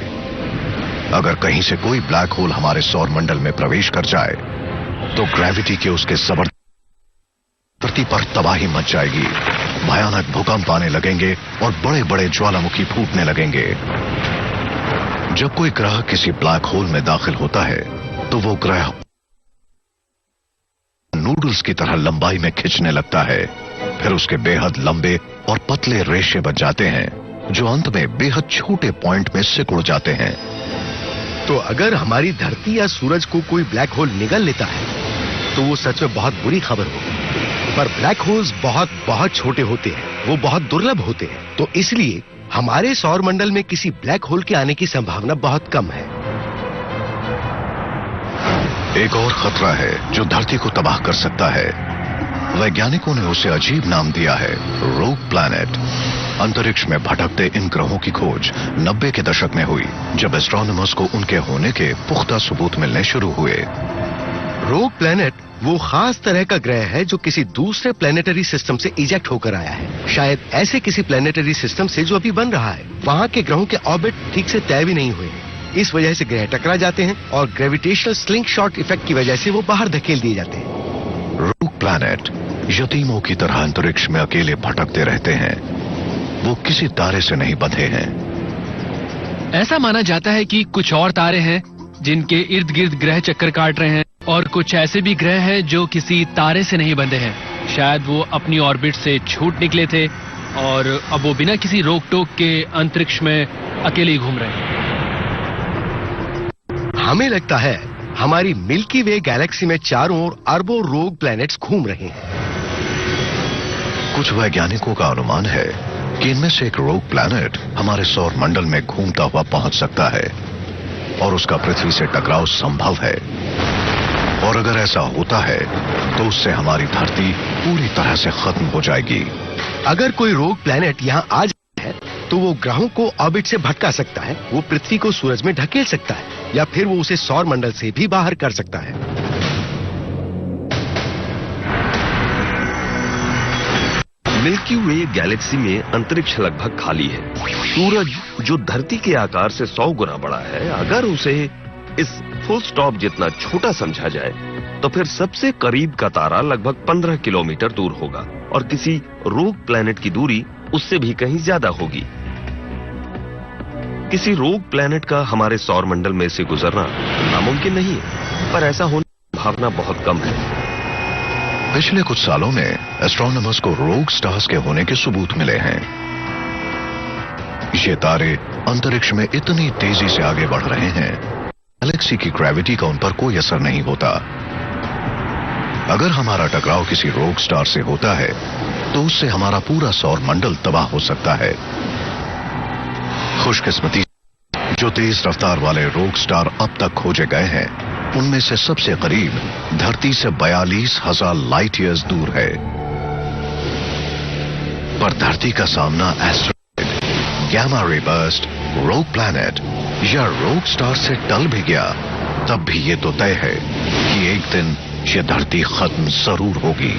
अगर कहीं से कोई ब्लैक होल हमारे सौर मंडल में प्रवेश कर जाए तो ग्रेविटी के उसके जबरदस्त धरती पर तबाही मच जाएगी। भयानक भूकंप आने लगेंगे और बड़े बड़े ज्वालामुखी फूटने लगेंगे। जब कोई ग्रह किसी ब्लैक होल में दाखिल होता है तो वो ग्रह नूडल्स की तरह लंबाई में खिंचने लगता है। फिर उसके बेहद लंबे और पतले रेशे बच जाते हैं जो अंत में बेहद छोटे पॉइंट में सिकुड़ जाते हैं। तो अगर हमारी धरती या सूरज को कोई ब्लैक होल निगल लेता है तो वो सच में बहुत बुरी खबर होगी। पर ब्लैक होल्स बहुत बहुत छोटे होते हैं, वो बहुत दुर्लभ होते हैं, तो इसलिए हमारे सौर मंडल में किसी ब्लैक होल के आने की संभावना बहुत कम है। एक और खतरा है जो धरती को तबाह कर सकता है। वैज्ञानिकों ने उसे अजीब नाम दिया है, रोग प्लैनेट। अंतरिक्ष में भटकते इन ग्रहों की खोज 90 के दशक में हुई, जब एस्ट्रोनॉमर्स को उनके होने के पुख्ता सबूत मिलने शुरू हुए। रोग प्लैनेट वो खास तरह का ग्रह है जो किसी दूसरे प्लैनेटरी सिस्टम से इजेक्ट होकर आया है, शायद ऐसे किसी प्लैनेटरी सिस्टम से जो अभी बन रहा है। वहाँ के ग्रहों के ऑर्बिट ठीक से तय भी नहीं हुए हैं, इस वजह से ग्रह टकरा जाते हैं और ग्रेविटेशनल स्लिंग शॉट इफेक्ट की वजह से वो बाहर धकेल दिए जाते हैं। रोग प्लैनेट यतीमों की तरह अंतरिक्ष में अकेले भटकते रहते हैं। वो किसी तारे से नहीं बंधे हैं। ऐसा माना जाता है कि कुछ और तारे हैं जिनके इर्द गिर्द ग्रह चक्कर काट रहे हैं, और कुछ ऐसे भी ग्रह हैं जो किसी तारे से नहीं बंधे हैं। शायद वो अपनी ऑर्बिट से छूट निकले थे और अब वो बिना किसी रोक टोक के अंतरिक्ष में अकेले ही घूम रहे हैं। हमें लगता है हमारी मिल्की वे गैलेक्सी में चारों ओर अरबों रोग प्लैनेट्स घूम रहे हैं। कुछ वैज्ञानिकों का अनुमान है कि इनमें से एक रोग प्लैनेट हमारे सौर मंडल में घूमता हुआ पहुंच सकता है और उसका पृथ्वी से टकराव संभव है। और अगर ऐसा होता है तो उससे हमारी धरती पूरी तरह से खत्म हो जाएगी। अगर कोई रोग प्लैनेट यहाँ आ जाता है तो वो ग्रहों को ऑर्बिट से भटका सकता है, वो पृथ्वी को सूरज में ढकेल सकता है, या फिर वो उसे सौर मंडल से भी बाहर कर सकता है। मिल्की वे गैलेक्सी में अंतरिक्ष लगभग खाली है। सूरज जो धरती के आकार से 100 गुना बड़ा है, अगर उसे इस फुल स्टॉप जितना छोटा समझा जाए तो फिर सबसे करीब का तारा लगभग 15 किलोमीटर दूर होगा और किसी रोग प्लैनेट की दूरी उससे भी कहीं ज्यादा होगी। किसी रोग प्लैनेट का हमारे सौर मंडल में से गुजरना नामुमकिन नहीं है। पर ऐसा होने की संभावना बहुत कम है। पिछले कुछ सालों में एस्ट्रोनॉमर्स को रोग स्टार्स के होने के सबूत मिले हैं। ये तारे अंतरिक्ष में इतनी तेजी से आगे बढ़ रहे हैं, गैलेक्सी की ग्रेविटी का उन पर कोई असर नहीं होता। अगर हमारा टकराव किसी रोग स्टार से होता है तो उससे हमारा पूरा सौर मंडल तबाह हो सकता है। खुशकिस्मती जो तेज रफ्तार वाले रोग स्टार अब तक खोजे गए हैं, उनमें से सबसे करीब धरती से 42,000 लाइट ईयर्स दूर है। पर धरती का सामना एस्ट्रॉइड, गैमा रे बर्स्ट, रोग प्लैनेट या रोग स्टार से टल भी गया, तब भी ये तो तय है कि एक दिन ये धरती खत्म जरूर होगी।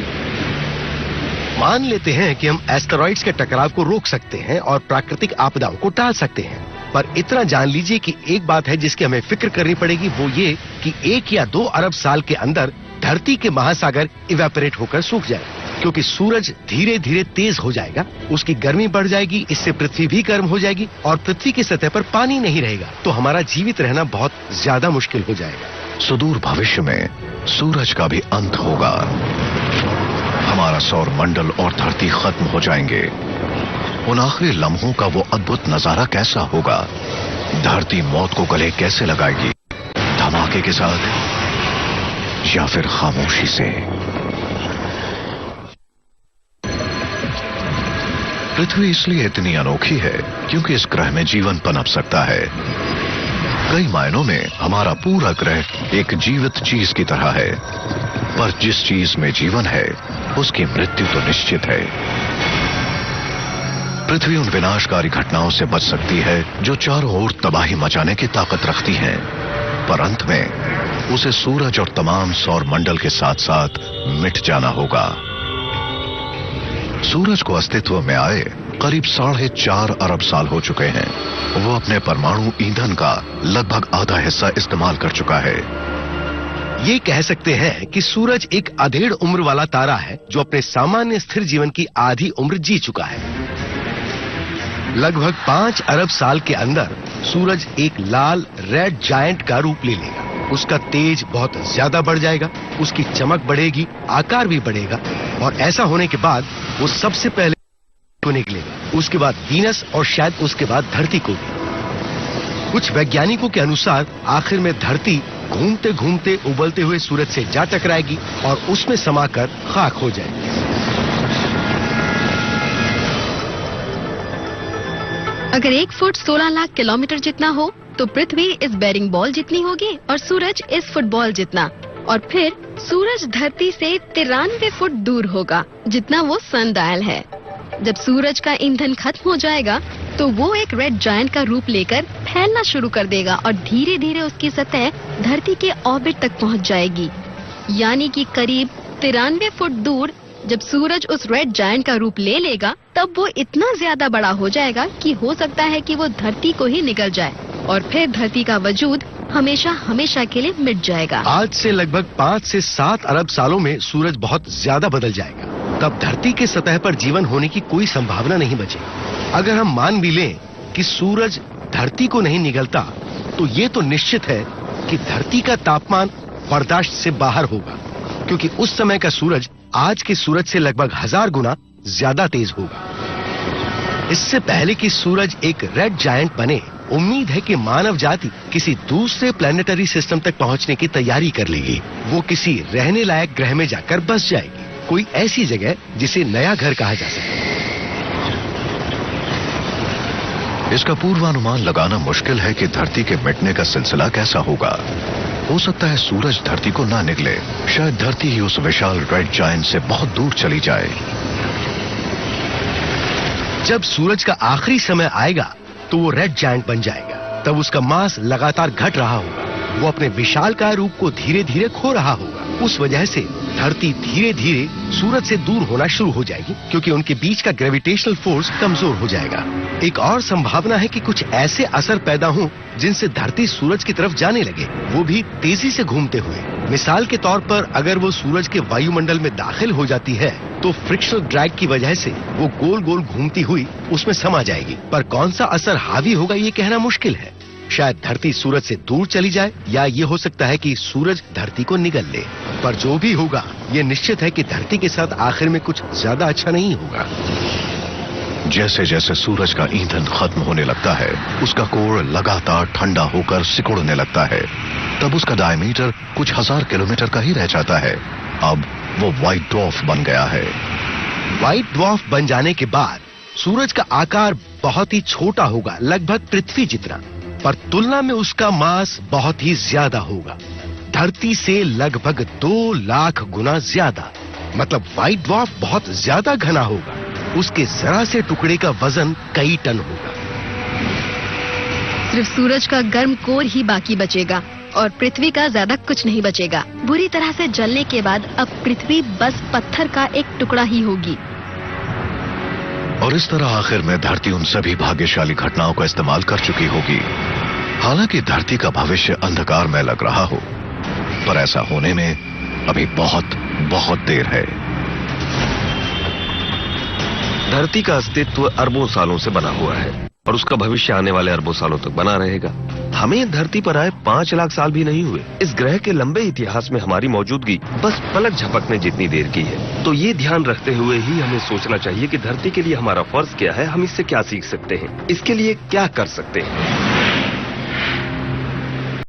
मान लेते हैं कि हम एस्टेरॉइड्स के टकराव को रोक सकते हैं और प्राकृतिक आपदाओं को टाल सकते हैं, पर इतना जान लीजिए कि एक बात है जिसकी हमें फिक्र करनी पड़ेगी, वो ये कि 1 या 2 अरब साल के अंदर धरती के महासागर इवेपोरेट होकर सूख जाए, क्योंकि सूरज धीरे धीरे तेज हो जाएगा, उसकी गर्मी बढ़ जाएगी, इससे पृथ्वी भी गर्म हो जाएगी और पृथ्वी की सतह पर पानी नहीं रहेगा, तो हमारा जीवित रहना बहुत ज्यादा मुश्किल हो जाएगा। सुदूर भविष्य में सूरज का भी अंत होगा, हमारा सौर मंडल और धरती खत्म हो जाएंगे। उन आखिरी लम्हों का वो अद्भुत नजारा कैसा होगा? धरती मौत को गले कैसे लगाएगी? धमाके के साथ या फिर खामोशी से? पृथ्वी इसलिए इतनी अनोखी है क्योंकि इस ग्रह में जीवन पनप सकता है। कई मायनों में हमारा पूरा ग्रह एक जीवित चीज की तरह है, पर जिस चीज में जीवन है उसकी मृत्यु तो निश्चित है। पृथ्वी उन विनाशकारी घटनाओं से बच सकती है जो चारों ओर तबाही मचाने की ताकत रखती हैं, पर अंत में उसे सूरज और तमाम सौर मंडल के साथ साथ मिट जाना होगा। सूरज को अस्तित्व में आए करीब 4.5 अरब साल हो चुके हैं। वो अपने परमाणु ईंधन का लगभग आधा हिस्सा इस्तेमाल कर चुका है। ये कह सकते हैं कि सूरज एक अधेड़ उम्र वाला तारा है जो अपने सामान्य स्थिर जीवन की आधी उम्र जी चुका है। लगभग 5 अरब साल के अंदर सूरज एक लाल रेड जायंट का रूप ले लेगा। उसका तेज बहुत ज्यादा बढ़ जाएगा, उसकी चमक बढ़ेगी, आकार भी बढ़ेगा, और ऐसा होने के बाद वो सबसे पहले को निकलेगा, उसके बाद वीनस और शायद उसके बाद धरती को भी। कुछ वैज्ञानिकों के अनुसार आखिर में धरती घूमते घूमते उबलते हुए सूरज से जा टकराएगी और उसमें समाकर खाक हो जाएगी। अगर 1 फुट 16 लाख किलोमीटर जितना हो तो पृथ्वी इस बेरिंग बॉल जितनी होगी और सूरज इस फुटबॉल जितना, और फिर सूरज धरती से 93 फुट दूर होगा जितना वो सन डायल है। जब सूरज का ईंधन खत्म हो जाएगा तो वो एक रेड जायंट का रूप लेकर फैलना शुरू कर देगा और धीरे धीरे उसकी सतह धरती के ऑर्बिट तक पहुंच जाएगी। यानी कि करीब 93 फुट दूर जब सूरज उस रेड जायंट का रूप ले लेगा, तब वो इतना ज्यादा बड़ा हो जाएगा कि हो सकता है कि वो धरती को ही निगल जाए और फिर धरती का वजूद हमेशा हमेशा के लिए मिट जाएगा। आज से लगभग 5 से 7 अरब सालों में सूरज बहुत ज्यादा बदल जाएगा। तब धरती के सतह पर जीवन होने की कोई संभावना नहीं बचेगी। अगर हम मान भी लें कि सूरज धरती को नहीं निगलता, तो ये तो निश्चित है कि धरती का तापमान बर्दाश्त से बाहर होगा, क्योंकि उस समय का सूरज आज के सूरज से लगभग 1000 गुना ज्यादा तेज होगा। इससे पहले कि सूरज एक रेड जायंट बने, उम्मीद है कि मानव जाति किसी दूसरे प्लेनेटरी सिस्टम तक पहुंचने की तैयारी कर लेगी। वो किसी रहने लायक ग्रह में जाकर बस जाएगी, कोई ऐसी जगह जिसे नया घर कहा जा सके। इसका पूर्वानुमान लगाना मुश्किल है कि धरती के मिटने का सिलसिला कैसा होगा। हो सकता है सूरज धरती को ना निगले, शायद धरती ही उस विशाल रेड जायंट से बहुत दूर चली जाए। जब सूरज का आखिरी समय आएगा तो वो रेड जायंट बन जाएगा। तब उसका मास लगातार घट रहा होगा, वो अपने विशालकाय रूप को धीरे धीरे खो रहा होगा। उस वजह से धरती धीरे धीरे सूरज से दूर होना शुरू हो जाएगी, क्योंकि उनके बीच का ग्रेविटेशनल फोर्स कमजोर हो जाएगा। एक और संभावना है कि कुछ ऐसे असर पैदा हों जिनसे धरती सूरज की तरफ जाने लगे, वो भी तेजी से घूमते हुए। मिसाल के तौर पर अगर वो सूरज के वायुमंडल में दाखिल हो जाती है तो फ्रिक्शनल ड्रैग की वजह से वो गोल गोल घूमती हुई उसमें समा जाएगी। पर कौन सा असर हावी होगा ये कहना मुश्किल है। शायद धरती सूरज से दूर चली जाए, या ये हो सकता है कि सूरज धरती को निगल ले। पर जो भी होगा, ये निश्चित है कि धरती के साथ आखिर में कुछ ज्यादा अच्छा नहीं होगा। जैसे जैसे सूरज का ईंधन खत्म होने लगता है, उसका कोर लगातार ठंडा होकर सिकुड़ने लगता है। तब उसका डायमीटर कुछ 1000 किलोमीटर का ही रह जाता है। अब वो व्हाइट ड्वार्फ बन गया है। व्हाइट ड्वार्फ बन जाने के बाद सूरज का आकार बहुत ही छोटा होगा, लगभग पृथ्वी जितना, पर तुलना में उसका मास बहुत ही ज्यादा होगा, धरती से लगभग 2 लाख गुना ज्यादा। मतलब व्हाइट ड्वार्फ बहुत ज्यादा घना होगा। उसके जरा से टुकड़े का वजन कई टन होगा। सिर्फ सूरज का गर्म कोर ही बाकी बचेगा और पृथ्वी का ज्यादा कुछ नहीं बचेगा। बुरी तरह से जलने के बाद अब पृथ्वी बस पत्थर का एक टुकड़ा ही होगी। और इस तरह आखिर में धरती उन सभी भाग्यशाली घटनाओं का इस्तेमाल कर चुकी होगी। हालांकि धरती का भविष्य अंधकार में लग रहा हो, पर ऐसा होने में अभी बहुत बहुत देर है। धरती का अस्तित्व अरबों सालों से बना हुआ है और उसका भविष्य आने वाले अरबों सालों तक बना रहेगा। हमें धरती पर आए 5 लाख साल भी नहीं हुए। इस ग्रह के लंबे इतिहास में हमारी मौजूदगी बस पलक झपकने जितनी देर की है। तो ये ध्यान रखते हुए ही हमें सोचना चाहिए कि धरती के लिए हमारा फर्ज क्या है, हम इससे क्या सीख सकते हैं, इसके लिए क्या कर सकते हैं।